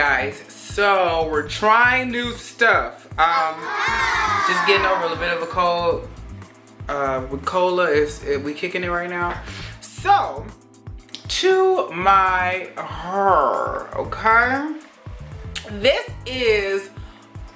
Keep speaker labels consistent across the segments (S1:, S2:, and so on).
S1: guys, so we're trying new stuff. Just getting over a bit of a cold. With cola, we kicking it right now. So, to my hair, okay? This is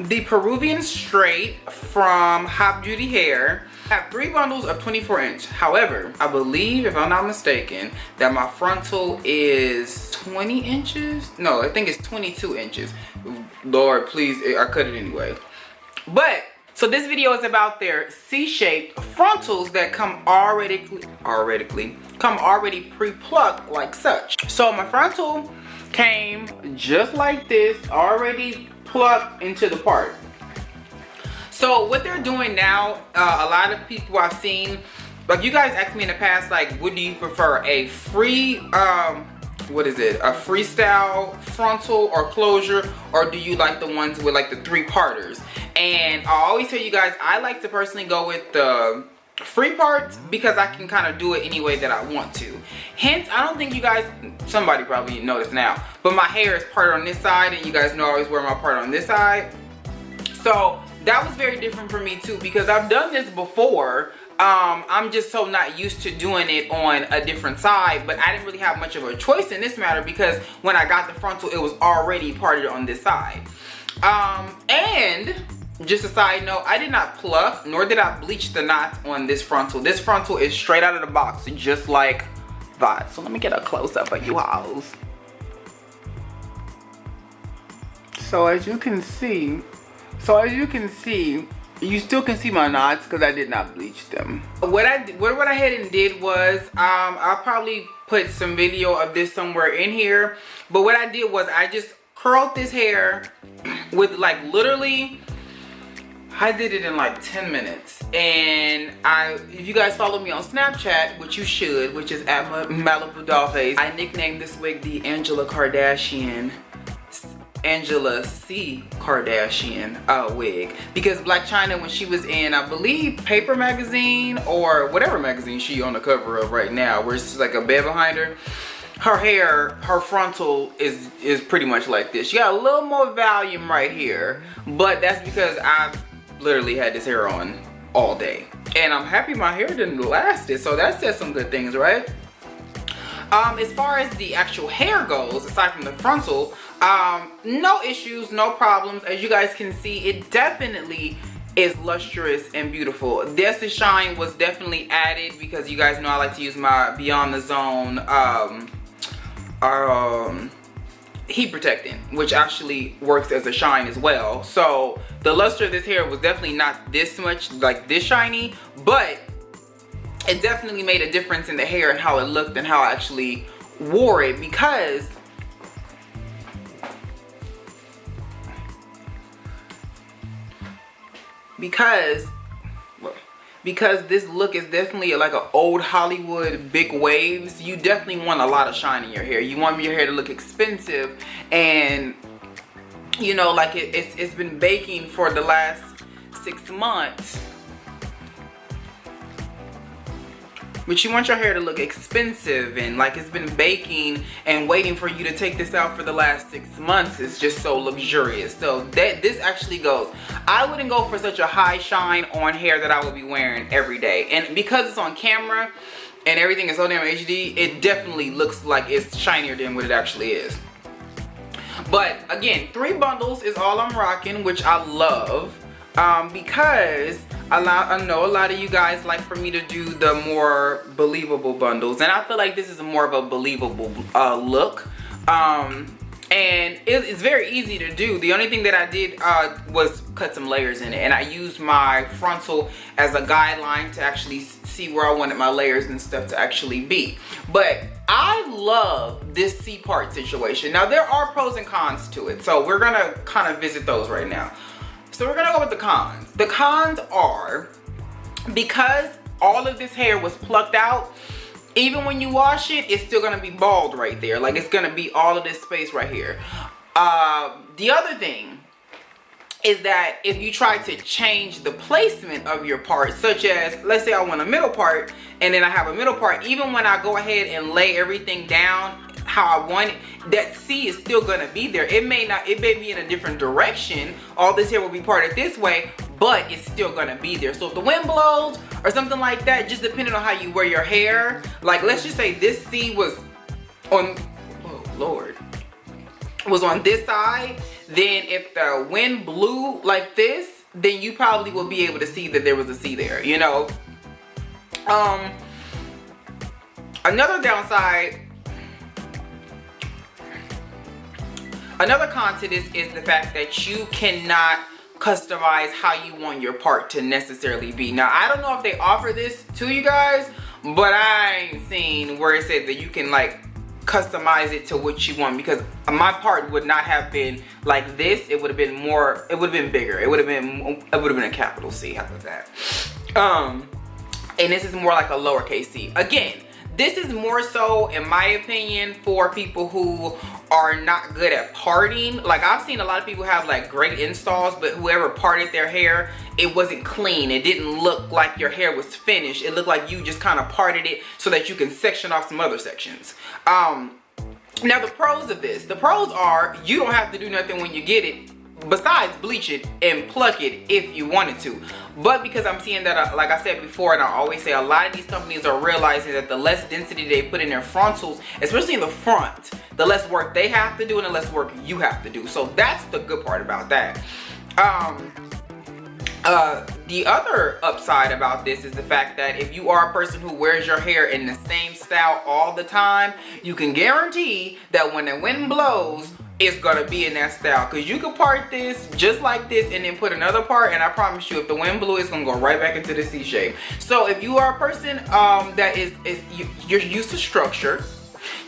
S1: the Peruvian straight from HotBeautyHair. I have 3 bundles of 24 inch. However, I believe, if I'm not mistaken, that my frontal is 20 inches. No, I think it's 22 inches. Lord, please, I cut it anyway. But, so this video is about their C-shaped frontals that come already pre-plucked like such. So my frontal came just like this, already plucked into the part. So what they're doing now, a lot of people I've seen, like you guys asked me in the past, like, would you prefer a free, a freestyle frontal or closure, or do you like the ones with like the 3-parters? And I always tell you guys, I like to personally go with the free parts because I can kind of do it any way that I want to. Hence, I don't think you guys, somebody probably noticed now, but my hair is parted on this side, and you guys know I always wear my part on this side. So that was very different for me too, because I've done this before. I'm just so not used to doing it on a different side, but I didn't really have much of a choice in this matter because when I got the frontal, it was already parted on this side. And just a side note, I did not pluck, nor did I bleach the knots on this frontal. This frontal is straight out of the box, just like that. So let me get a close-up of you hoes. So as you can see, you still can see my knots because I did not bleach them. What I went ahead and did was, I'll probably put some video of this somewhere in here, but what I did was I just curled this hair with like literally, I did it in like 10 minutes. And if you guys follow me on Snapchat, which you should, which is at MalibuDollface, I nicknamed this wig the Angela C. Kardashian wig, because Blac Chyna, when she was in, I believe, Paper magazine or whatever magazine she on the cover of right now, where it's like a bed behind her, her hair, her frontal is pretty much like this. She got a little more volume right here, but that's because I literally had this hair on all day, and I'm happy my hair didn't last it, so that says some good things, right? As far as the actual hair goes, aside from the frontal, no issues, no problems. As you guys can see, it definitely is lustrous and beautiful. The shine was definitely added because you guys know I like to use my Beyond the Zone heat protectant, which actually works as a shine as well. So the luster of this hair was definitely not this much like this shiny, but it definitely made a difference in the hair and how it looked and how I actually wore it, because this look is definitely like an old Hollywood big waves. You definitely want a lot of shine in your hair. You want your hair to look expensive, and you know, like it's been baking for the last 6 months. But you want your hair to look expensive and like it's been baking and waiting for you to take this out for the last 6 months. It's just so luxurious. So this actually goes. I wouldn't go for such a high shine on hair that I would be wearing every day. And because it's on camera and everything is so damn HD, it definitely looks like it's shinier than what it actually is. But again, 3 bundles is all I'm rocking, which I love. Because I know a lot of you guys like for me to do the more believable bundles, and I feel like this is more of a believable look, and it's very easy to do. The only thing that I did was cut some layers in it, and I used my frontal as a guideline to actually see where I wanted my layers and stuff to actually be. But I love this C-part situation. Now there are pros and cons to it, so we're gonna kind of visit those right now. So we're gonna go with the cons. The cons are, because all of this hair was plucked out, even when you wash it, it's still gonna be bald right there. Like, it's gonna be all of this space right here. The other thing is that if you try to change the placement of your part, such as, let's say I want a middle part, and then I have a middle part, even when I go ahead and lay everything down how I want it, that C is still gonna be there. It may be in a different direction. All this hair will be parted this way, but it's still gonna be there. So if the wind blows or something like that, just depending on how you wear your hair, like let's just say this C was on, oh Lord, was on this side, then if the wind blew like this, then you probably will be able to see that there was a C there, you know. Another downside, another con to this is the fact that you cannot customize how you want your part to necessarily be. Now, I don't know if they offer this to you guys, but I ain't seen where it said that you can like customize it to what you want, because my part would not have been like this. It would have been more, it would have been bigger. It would have been a capital C. How about that? And this is more like a lowercase c. Again, this is more so, in my opinion, for people who are not good at parting. Like, I've seen a lot of people have like great installs, but whoever parted their hair, it wasn't clean. It didn't look like your hair was finished. It looked like you just kind of parted it so that you can section off some other sections. Now the pros of this, the pros are you don't have to do nothing when you get it besides bleach it and pluck it if you wanted to. But because I'm seeing that, like I said before, and I always say, a lot of these companies are realizing that the less density they put in their frontals, especially in the front, the less work they have to do and the less work you have to do. So that's the good part about that. The other upside about this is the fact that if you are a person who wears your hair in the same style all the time, you can guarantee that when the wind blows, it's gonna be in that style. Because you can part this just like this and then put another part, and I promise you, if the wind blew, it's gonna go right back into the C shape. So if you are a person that you're used to structure,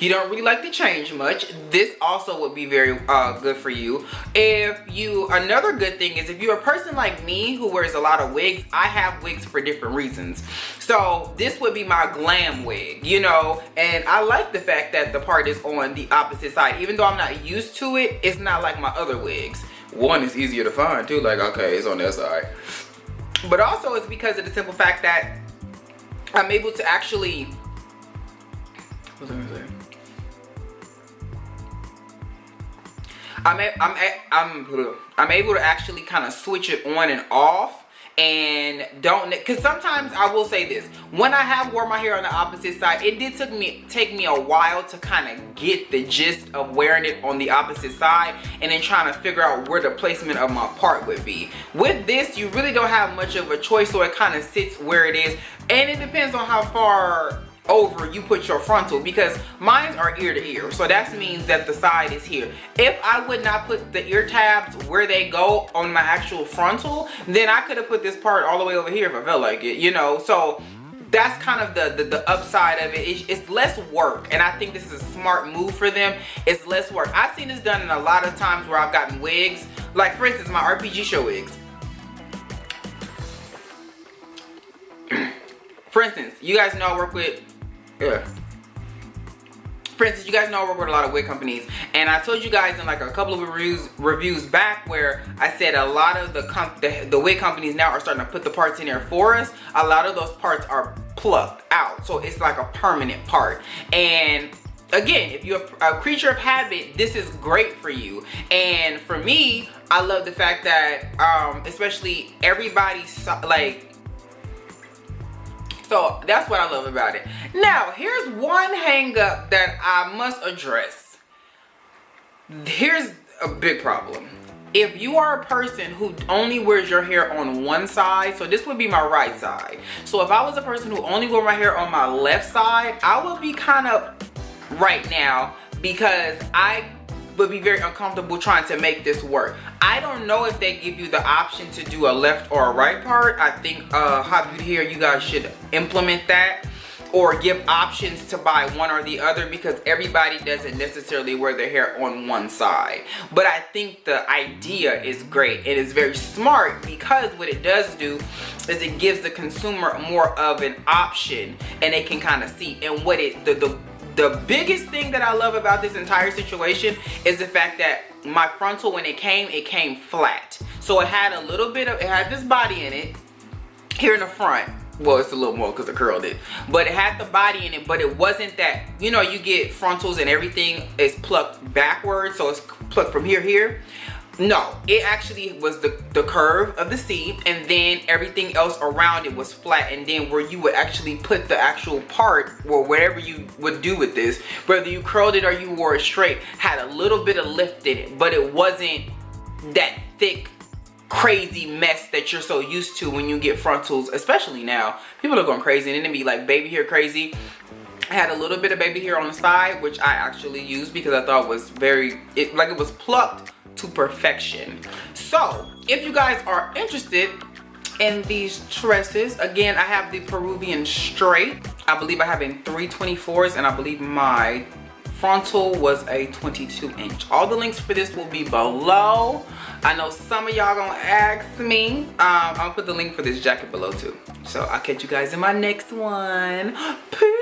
S1: you don't really like to change much, this also would be very good for you. Another good thing is, if you're a person like me who wears a lot of wigs, I have wigs for different reasons. So this would be my glam wig, you know, and I like the fact that the part is on the opposite side. Even though I'm not used to it, it's not like my other wigs. One is easier to find too, like, okay, it's on that side. But also it's because of the simple fact that I'm able to actually, what was I gonna say? I'm able to actually kind of switch it on and off, and because sometimes I will say this, when I have wore my hair on the opposite side, it did take me a while to kind of get the gist of wearing it on the opposite side and then trying to figure out where the placement of my part would be. With this, you really don't have much of a choice, so it kind of sits where it is, and it depends on how far over you put your frontal, because mine are ear to ear, so that means that the side is here. If I would not put the ear tabs where they go on my actual frontal, then I could have put this part all the way over here if I felt like it, you know. So that's kind of the upside of it. It's less work, and I think this is a smart move for them. It's less work. I've seen this done in a lot of times where I've gotten wigs, like for instance my RPG show wigs. For instance, you guys know I work with, for instance, you guys know I work with a lot of wig companies, and I told you guys in like a couple of reviews back where I said a lot of the wig companies now are starting to put the parts in there for us. A lot of those parts are plucked out, so it's like a permanent part. And again, if you're a creature of habit, this is great for you. And for me, I love the fact that especially everybody's like, so that's what I love about it. Now, here's one hang up that I must address. Here's a big problem. If you are a person who only wears your hair on one side, so this would be my right side. So if I was a person who only wore my hair on my left side, I would be kind of right now, because I would be very uncomfortable trying to make this work. I don't know if they give you the option to do a left or a right part. I think HotBeautyHair, you guys should implement that, or give options to buy one or the other, because everybody doesn't necessarily wear their hair on one side. But I think the idea is great. It is very smart, because what it does do is it gives the consumer more of an option, and they can kind of see. And what the biggest thing that I love about this entire situation is the fact that my frontal, when it came flat. So it had a little bit of, it had this body in it here in the front, well, it's a little more because I curled it, but it had the body in it, but it wasn't that, you know, you get frontals and everything is plucked backwards, so it's plucked from here. No, it actually was the curve of the C, and then everything else around it was flat, and then where you would actually put the actual part, or whatever you would do with this, whether you curled it or you wore it straight, had a little bit of lift in it, but it wasn't that thick, crazy mess that you're so used to when you get frontals, especially now. People are going crazy, and then be like baby hair crazy. I had a little bit of baby hair on the side, which I actually used because I thought was it was plucked to perfection. So if you guys are interested in these tresses, again, I have the Peruvian straight. I believe I have in 324s, and I believe my frontal was a 22-inch. All the links for this will be below. I know some of y'all gonna ask me. I'll put the link for this jacket below too. So I'll catch you guys in my next one. Peace.